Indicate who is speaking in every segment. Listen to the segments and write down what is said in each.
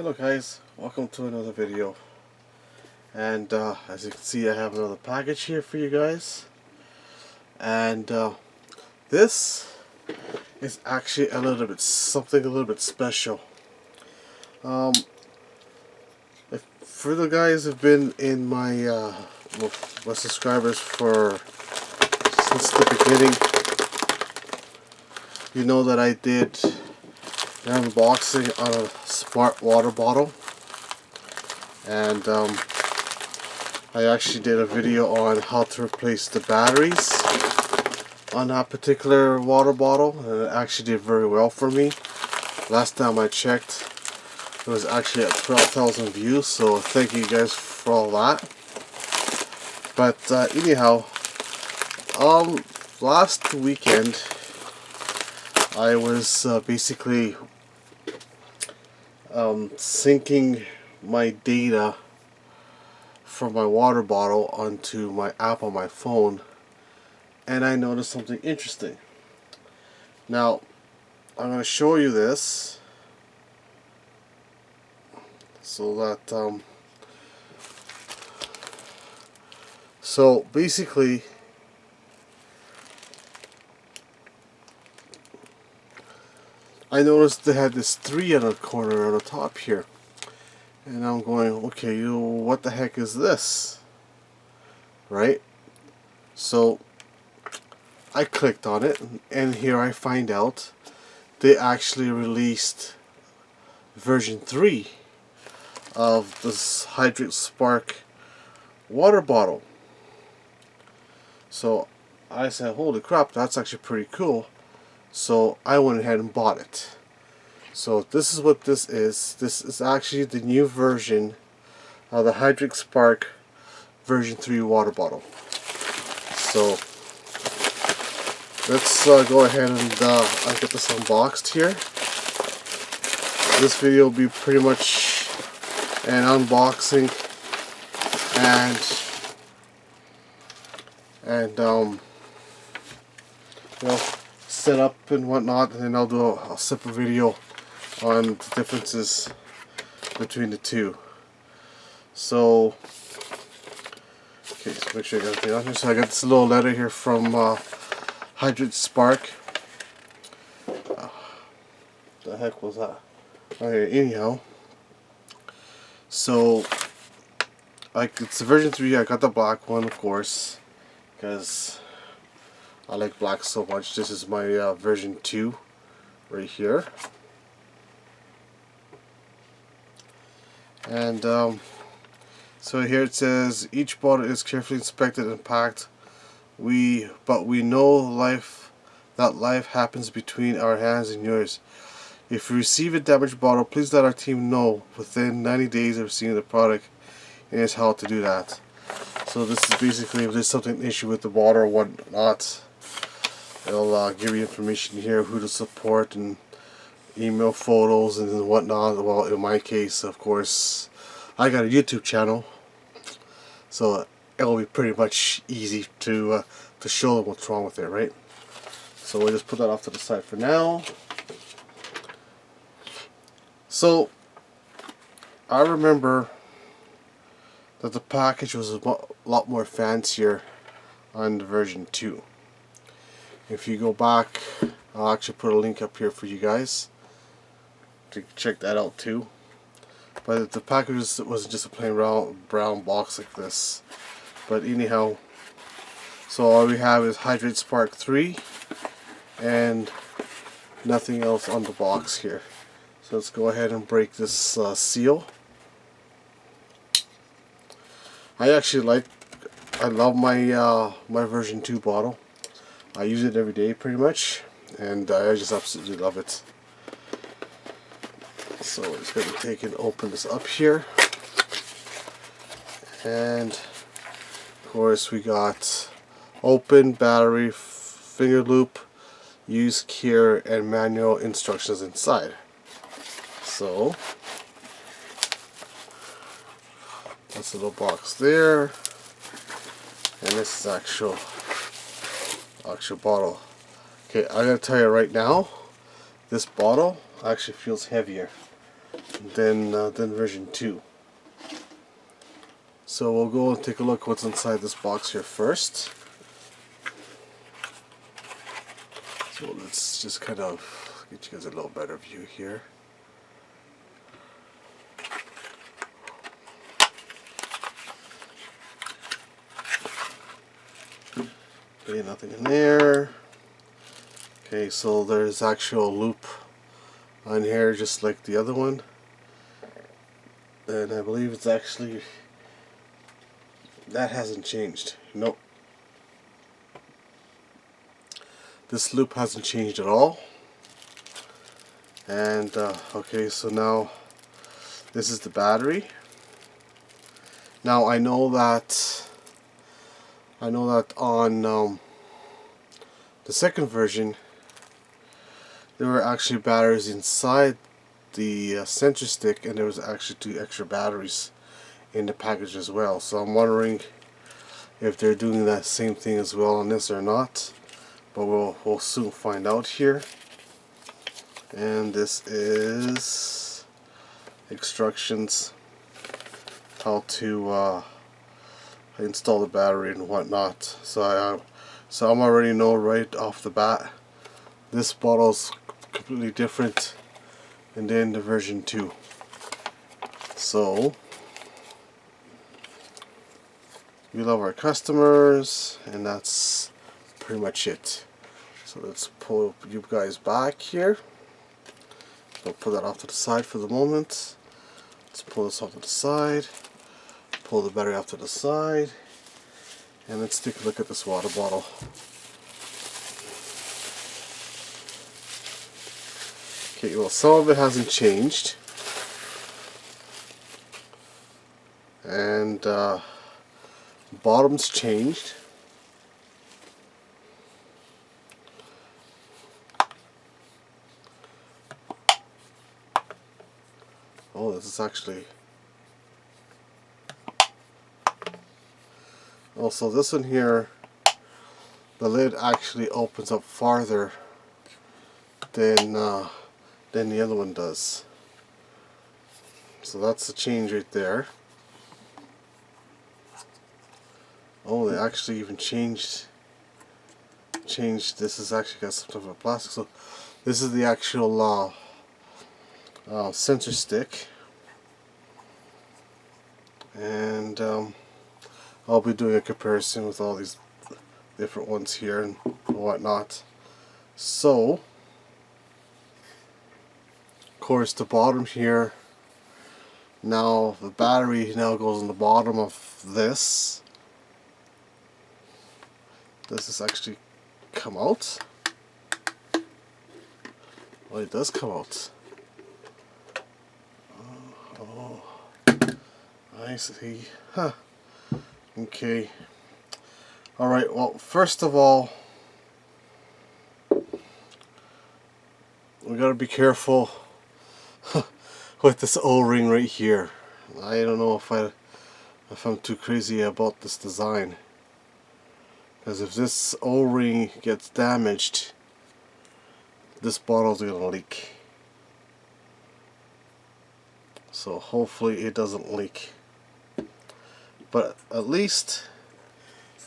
Speaker 1: Hello guys, welcome to another video. And as you can see, I have another package here for you guys. And this is actually a little bit special. If for the guys who've been in my my subscribers since the beginning, you know that I did an unboxing on a smart water bottle. And I actually did a video on how to replace the batteries on that particular water bottle, and it actually did very well for me. Last time I checked, it was actually at 12,000 views, so thank you guys for all that. But anyhow, last weekend I was basically syncing my data from my water bottle onto my app on my phone, and I noticed something interesting. Now I'm going to show you this so that so basically I noticed they had this 3 on the corner on the top here. And I'm going, okay, what the heck is this? Right? So I clicked on it, and here I find out they actually released version 3 of this Hidrate Spark water bottle. So I said, holy crap, that's actually pretty cool. So I went ahead and bought it. So this is what this is. This is actually the new version of the Hidrate Spark version 3 water bottle. So let's go ahead and I'll get this unboxed here. This video will be pretty much an unboxing and you know, set up and whatnot, and then I'll do a separate video on the differences between the two. So, okay, so make sure I got everything on here. So I got this little letter here from Hidrate Spark. The heck was that? Okay, anyhow. So, it's version 3. I got the black one, of course, because I like black so much. This is my version 2 right here. And so here it says, each bottle is carefully inspected and packed. But we know that life happens between our hands and yours. If you receive a damaged bottle, please let our team know within 90 days of receiving the product, and here's how to do that. So this is basically, if there's something issue with the bottle or whatnot, it'll give you information here, who to support, and email photos and whatnot. Well, in my case, of course, I got a YouTube channel, so it'll be pretty much easy to show them what's wrong with it, right? So we'll just put that off to the side for now. So I remember that the package was a lot more fancier on the version 2. If you go back, I'll actually put a link up here for you guys to check that out too. But the package wasn't just a plain brown box like this. But anyhow, so all we have is Hidrate Spark 3 and nothing else on the box here. So let's go ahead and break this seal. I love my my version 2 bottle. I use it every day pretty much, and I just absolutely love it. So we're just going to take and open this up here, and of course we got open, battery, finger loop, use care, and manual instructions inside. So that's a little box there, and this is actual bottle. Okay, I gotta tell you right now, this bottle actually feels heavier. than version 2. So we'll go and take a look what's inside this box here first. So let's just kind of get you guys a little better view here. Okay, nothing in there. Okay, so there's actual loop on here just like the other one. And I believe it's actually, that hasn't changed. Nope. This loop hasn't changed at all. And okay, so now this is the battery. Now I know that on the second version there were actually batteries inside the sensor stick, and there was actually 2 extra batteries in the package as well. So I'm wondering if they're doing that same thing as well on this or not, but we'll soon find out here. And this is instructions how to install the battery and whatnot. So I'm already know right off the bat this bottle's completely different and then the version 2. So we love our customers, and that's pretty much it. So let's pull you guys back here. I'll put that off to the side for the moment. Let's pull this off to the side, pull the battery off to the side, and let's take a look at this water bottle. Okay, well, some of it hasn't changed, and bottom's changed. Oh, this is actually, also this one here, the lid actually opens up farther than the other one does. So that's the change right there. Oh, they actually even changed. This has actually got some type of plastic. So this is the actual sensor stick, and I'll be doing a comparison with all these different ones here and whatnot. So of course the bottom here, now the battery now goes on the bottom of this. Does this actually come out? Well, it does come out. Oh, I see. Huh. Okay. Alright, well, first of all, we gotta be careful with this O-ring right here. I don't know if I'm too crazy about this design, because if this O-ring gets damaged, this bottle's gonna leak. So hopefully it doesn't leak, but at least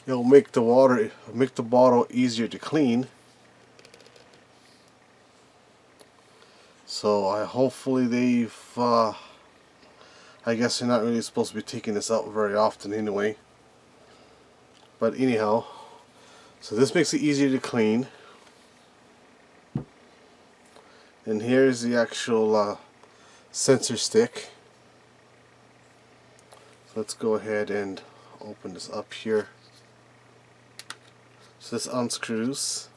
Speaker 1: it'll make the bottle easier to clean. So hopefully they've I guess you're not really supposed to be taking this out very often anyway, but anyhow, so this makes it easier to clean. And here's the actual sensor stick. So let's go ahead and open this up here. So this unscrews.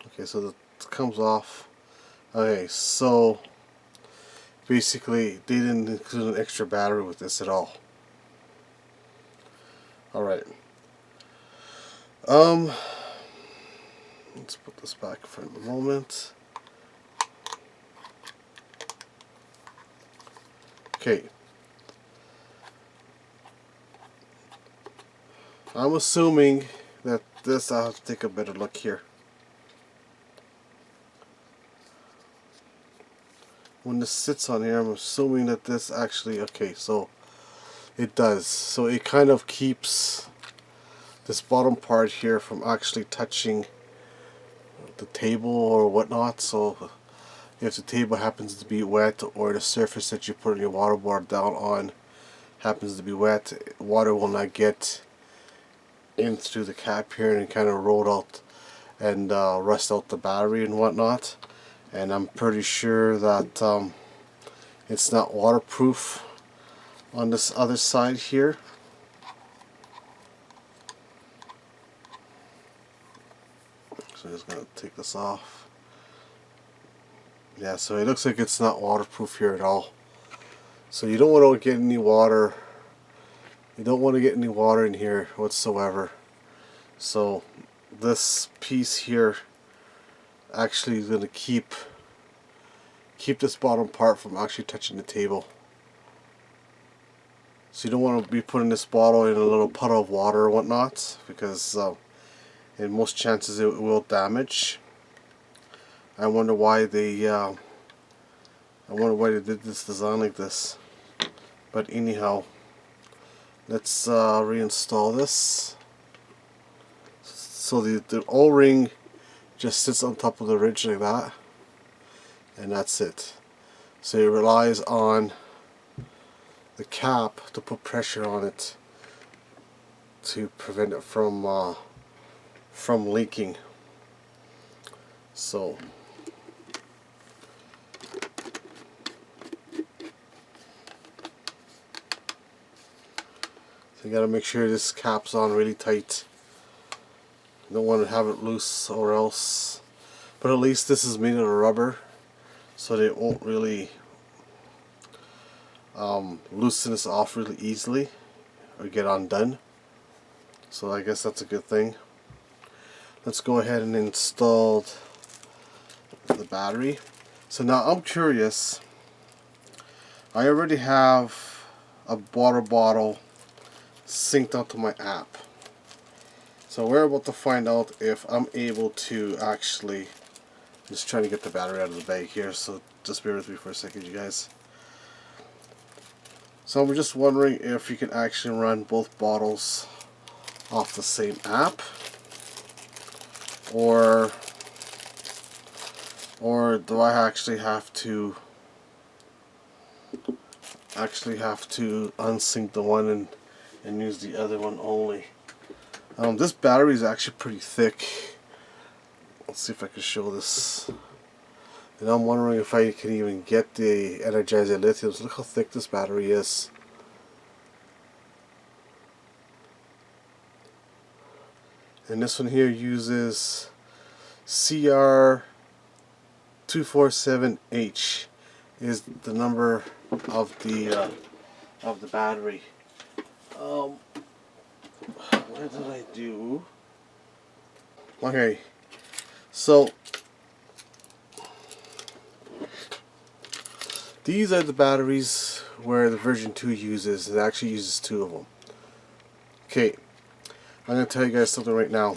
Speaker 1: Okay, so that comes off. Okay, so basically they didn't include an extra battery with this at all. Alright. Let's put this back for a moment. Okay. I'm assuming that this, I'll have to take a better look here. When this sits on here, I'm assuming that this actually, okay, so it does. So it kind of keeps this bottom part here from actually touching the table or whatnot. So if the table happens to be wet, or the surface that you put your water bottle down on happens to be wet, water will not get in through the cap here and kind of roll out and rust out the battery and whatnot. And I'm pretty sure that it's not waterproof on this other side here. So I'm just going to take this off. Yeah, so it looks like it's not waterproof here at all. So you don't want to get any water. You don't want to get any water in here whatsoever. So this piece here actually is going to keep this bottom part from actually touching the table. So you don't want to be putting this bottle in a little puddle of water or whatnot, because in most chances it will damage. I wonder why they did this design like this. But anyhow, let's reinstall this. So the O-ring just sits on top of the ridge like that, and that's it. So it relies on the cap to put pressure on it to prevent it from leaking. So you gotta make sure this cap's on really tight. You don't want to have it loose or else. But at least this is made of rubber, so that it won't really loosen this off really easily or get undone. So I guess that's a good thing. Let's go ahead and install the battery. So now I'm curious. I already have a water bottle synced onto my app. So we're about to find out if I'm able to actually, just trying to get the battery out of the bag here, so just bear with me for a second, you guys. So I'm just wondering if you can actually run both bottles off the same app, or do I actually have to unsync the one and use the other one only. This battery is actually pretty thick. Let's see if I can show this. And I'm wondering if I can even get the Energizer lithiums. Look how thick this battery is. And this one here uses CR247H is the number of the battery. What did I do? Okay, so these are the batteries where the version 2 uses. It actually uses 2 of them. Okay, I'm going to tell you guys something right now.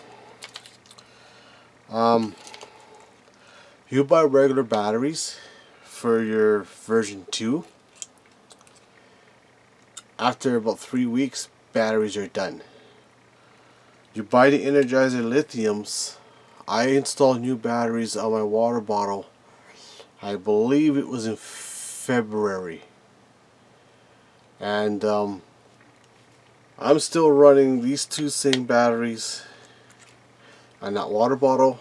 Speaker 1: You buy regular batteries for your version 2. After about 3 weeks, batteries are done. You buy the Energizer lithiums. I installed new batteries on my water bottle. I believe it was in February. And I'm still running these 2 same batteries on that water bottle.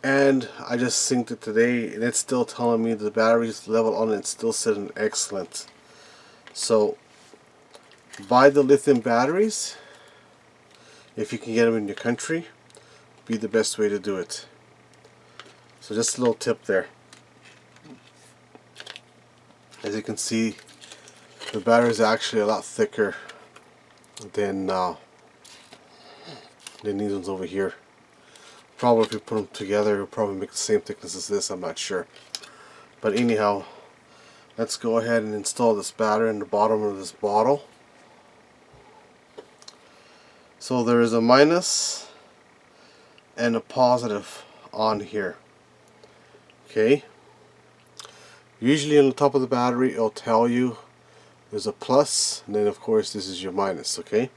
Speaker 1: And I just synced it today, and it's still telling me the battery's level on it still sitting excellent. So buy the lithium batteries if you can get them in your country. Be the best way to do it. So just a little tip there. As you can see, the battery is actually a lot thicker than these ones over here. Probably if you put them together, it'll probably make the same thickness as this. I'm not sure. But anyhow, let's go ahead and install this battery in the bottom of this bottle. So there is a minus and a positive on here. Okay. Usually on the top of the battery it'll tell you there's a plus, and then of course this is your minus. Okay.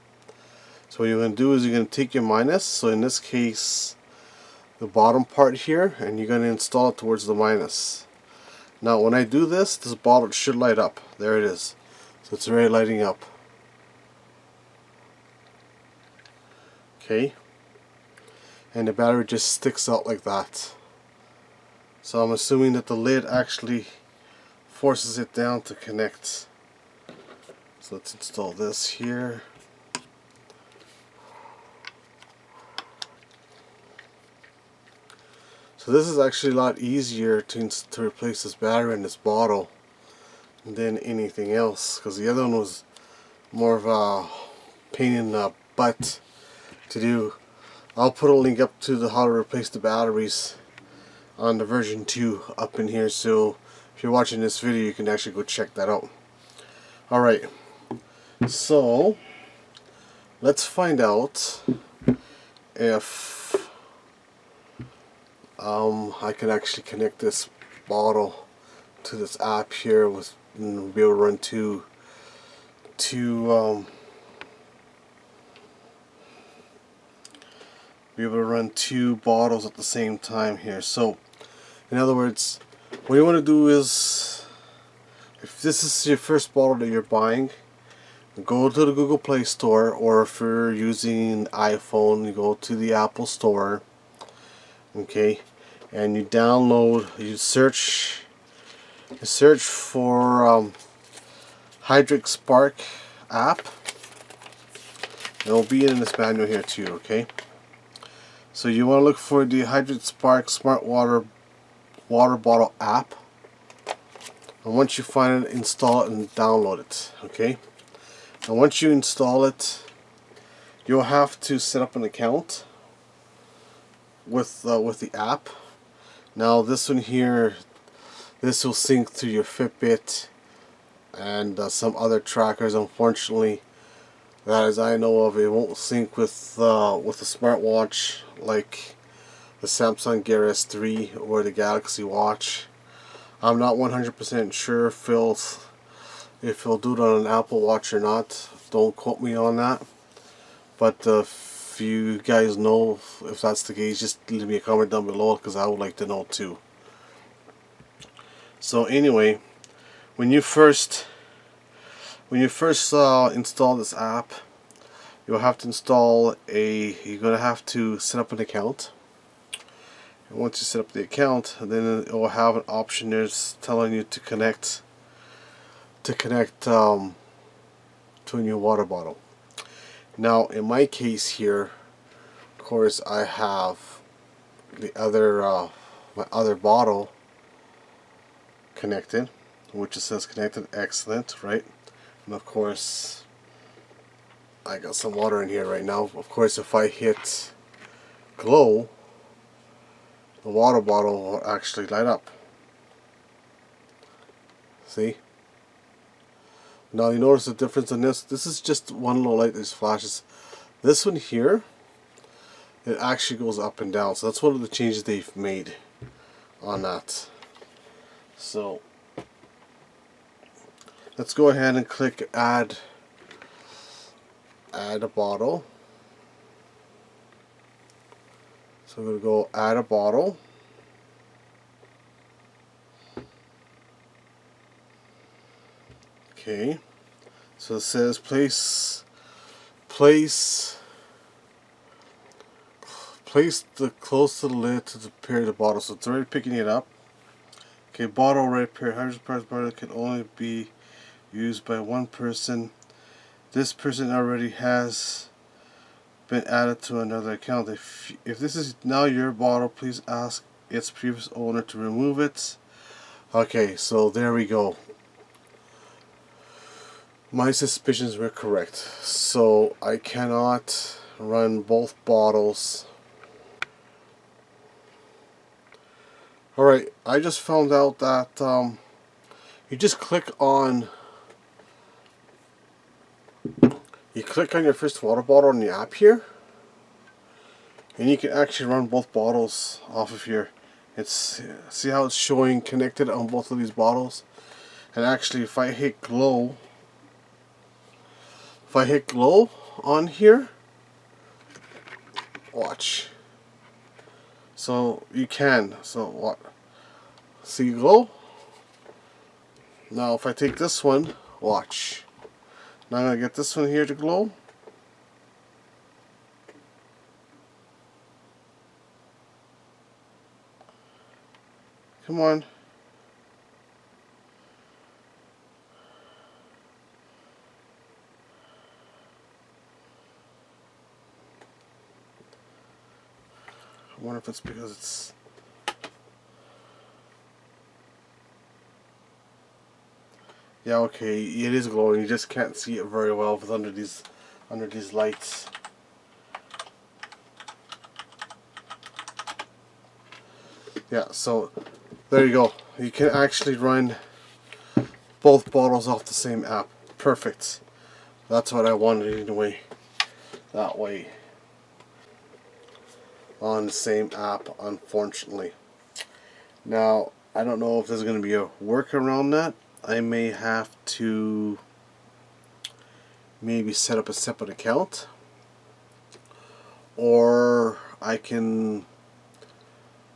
Speaker 1: So what you're going to do is you're going to take your minus, so in this case the bottom part here, and you're going to install it towards the minus. Now when I do this, this bottle should light up. There it is. So it's already lighting up. Okay. And the battery just sticks out like that. So I'm assuming that the lid actually forces it down to connect. So let's install this here. So this is actually a lot easier to replace this battery in this bottle than anything else, because the other one was more of a pain in the butt to do. I'll put a link up to how to replace the batteries on the version 2 up in here, so if you're watching this video you can actually go check that out. Alright, so let's find out if I can actually connect this bottle to this app here with and be able to run two bottles at the same time here. So in other words, what you want to do is, if this is your first bottle that you're buying, go to the Google Play Store, or if you're using iPhone, you go to the Apple Store. Okay, and you download, you search for Hidrate Spark app. It'll be in this manual here too. Okay, so you want to look for the Hidrate Spark Smart Water Bottle app, and once you find it, install it and download it. Okay, and once you install it, you'll have to set up an account with the app. Now this one here, this will sync to your Fitbit and some other trackers. Unfortunately, that as I know of, it won't sync with a smartwatch like the Samsung Gear S3 or the Galaxy Watch. I'm not 100% sure if he'll do it on an Apple Watch or not. Don't quote me on that. But if you guys know if that's the case, just leave me a comment down below, because I would like to know too. So anyway, when you first install this app, you'll have to you're going to have to set up an account. And once you set up the account, then it will have an option there telling you to connect to a new water bottle. Now in my case here, of course, I have the other my other bottle connected, which it says connected, excellent, right? And of course I got some water in here right now. Of course, if I hit glow, the water bottle will actually light up. See? Now you notice the difference in this. This is just one little light that just flashes. This one here, it actually goes up and down. So that's one of the changes they've made on that. So let's go ahead and click add a bottle. So I'm going to go add a bottle. Okay, so it says place the close to the lid to prepare the bottle. So it's already picking it up. Okay, bottle already prepared. 100 parts bottle can only be used by one person. This person already has been added to another account. If this is now your bottle, please ask its previous owner to remove it. Okay, so there we go. My suspicions were correct. So I cannot run both bottles. Alright, I just found out that you just click on You click on your first water bottle in the app here, and you can actually run both bottles off of here. It's, see how it's showing connected on both of these bottles? And actually, if I hit glow on here, watch. So you can. So what? See glow? Now if I take this one, watch. Now I'm going to get this one here to glow. Come on. I wonder if it's because it's... Yeah, okay, it is glowing. You just can't see it very well with under these lights. Yeah, so there you go. You can actually run both bottles off the same app. Perfect. That's what I wanted anyway. That way. On the same app, unfortunately. Now, I don't know if there's going to be a workaround that. I may have to maybe set up a separate account, or I can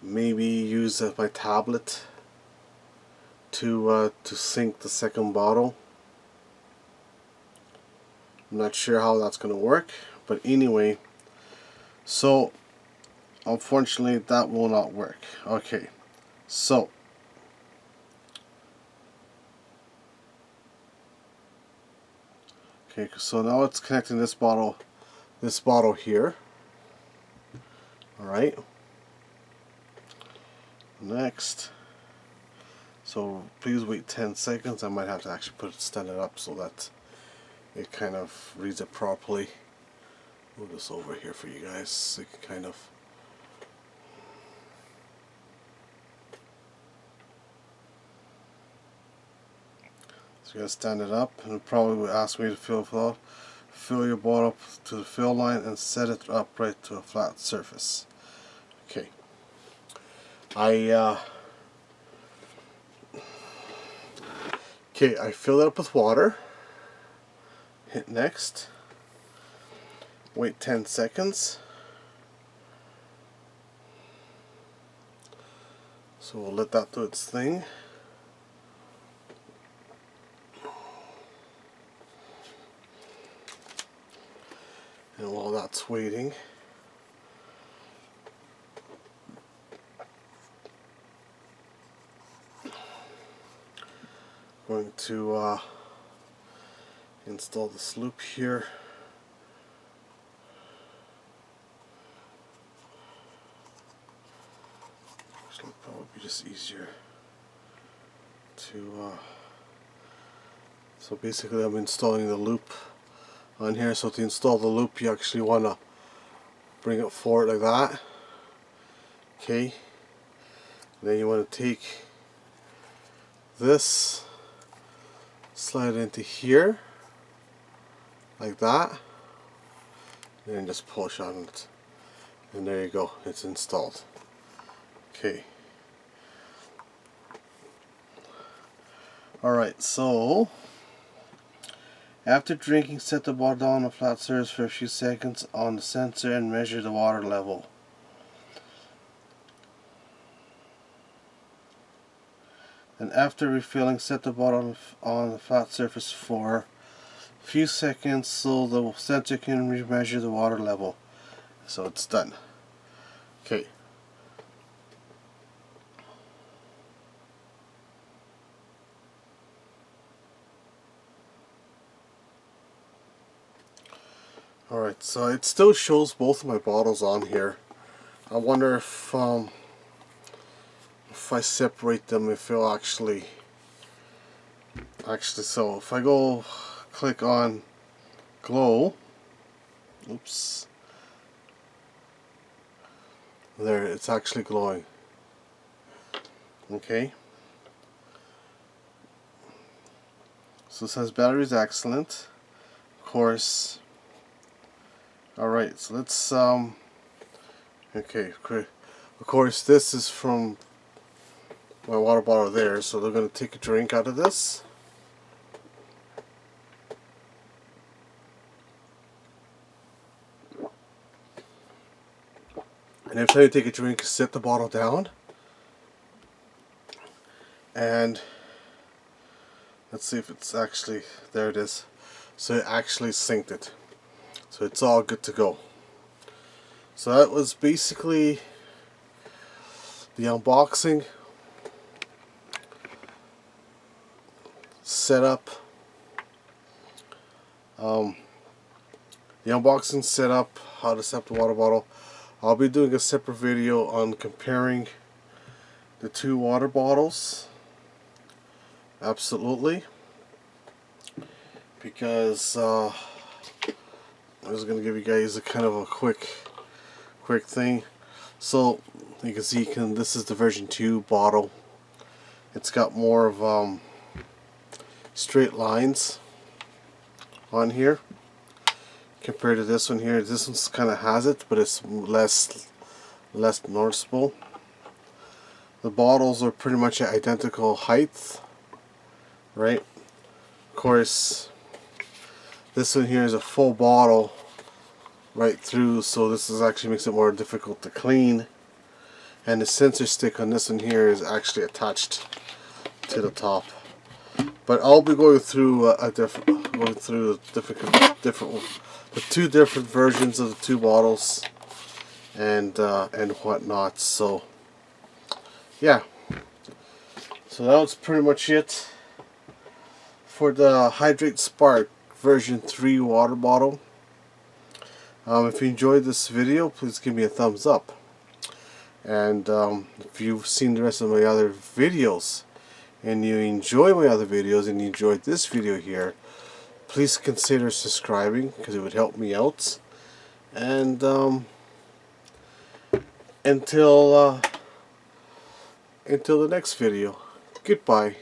Speaker 1: maybe use my tablet to sync the second bottle. I'm not sure how that's going to work, but anyway, so unfortunately that will not work. Okay, so now it's connecting this bottle here. Alright, next, so please wait 10 seconds. I might have to actually stand it up so that it kind of reads it properly. Move this over here for you guys so you can kind of... So you're going to stand it up, and it probably will ask me to fill your bottle up to the fill line and set it upright to a flat surface. Okay. I fill it up with water. Hit next. Wait 10 seconds. So we'll let that do its thing. And while that's waiting, going to install this loop here. Actually, probably be just easier to. So basically, I'm installing the loop on here. So to install the loop, you actually want to bring it forward like that. Okay. And then you want to take this, slide it into here like that, and then just push on it, and there you go, it's installed. Okay. Alright, so after drinking, set the bottle down on a flat surface for a few seconds on the sensor and measure the water level. And after refilling, set the bottle on the flat surface for a few seconds so the sensor can measure the water level. So it's done. Okay. Alright, so it still shows both of my bottles on here. I wonder if I separate them, if it'll actually, so if I go click on glow, oops, there, it's actually glowing. Okay, so it says battery is excellent. Of course, Alright, so let's okay, great. Of course this is from my water bottle there, so they're going to take a drink out of this. And every time you take a drink, set the bottle down. And let's see if it's actually, there it is. So it actually synced it. So it's all good to go. So that was basically the unboxing, setup, the unboxing setup, how to set up the water bottle. I'll be doing a separate video on comparing the two water bottles. Absolutely. Because I was going to give you guys a kind of a quick thing. So you can see, this is the version 2 bottle. It's got more of straight lines on here compared to this one here. This one's kind of has it, but it's less noticeable. The bottles are pretty much at identical height, right? Of course, this one here is a full bottle right through, so this is actually makes it more difficult to clean. And the sensor stick on this one here is actually attached to the top. But I'll be going through the two different versions of the two bottles and whatnot. So yeah, so that was pretty much it for the Hidrate Spark version 3 water bottle. If you enjoyed this video, please give me a thumbs up. And if you've seen the rest of my other videos and you enjoy my other videos and you enjoyed this video here, please consider subscribing, because it would help me out. And until the next video, goodbye.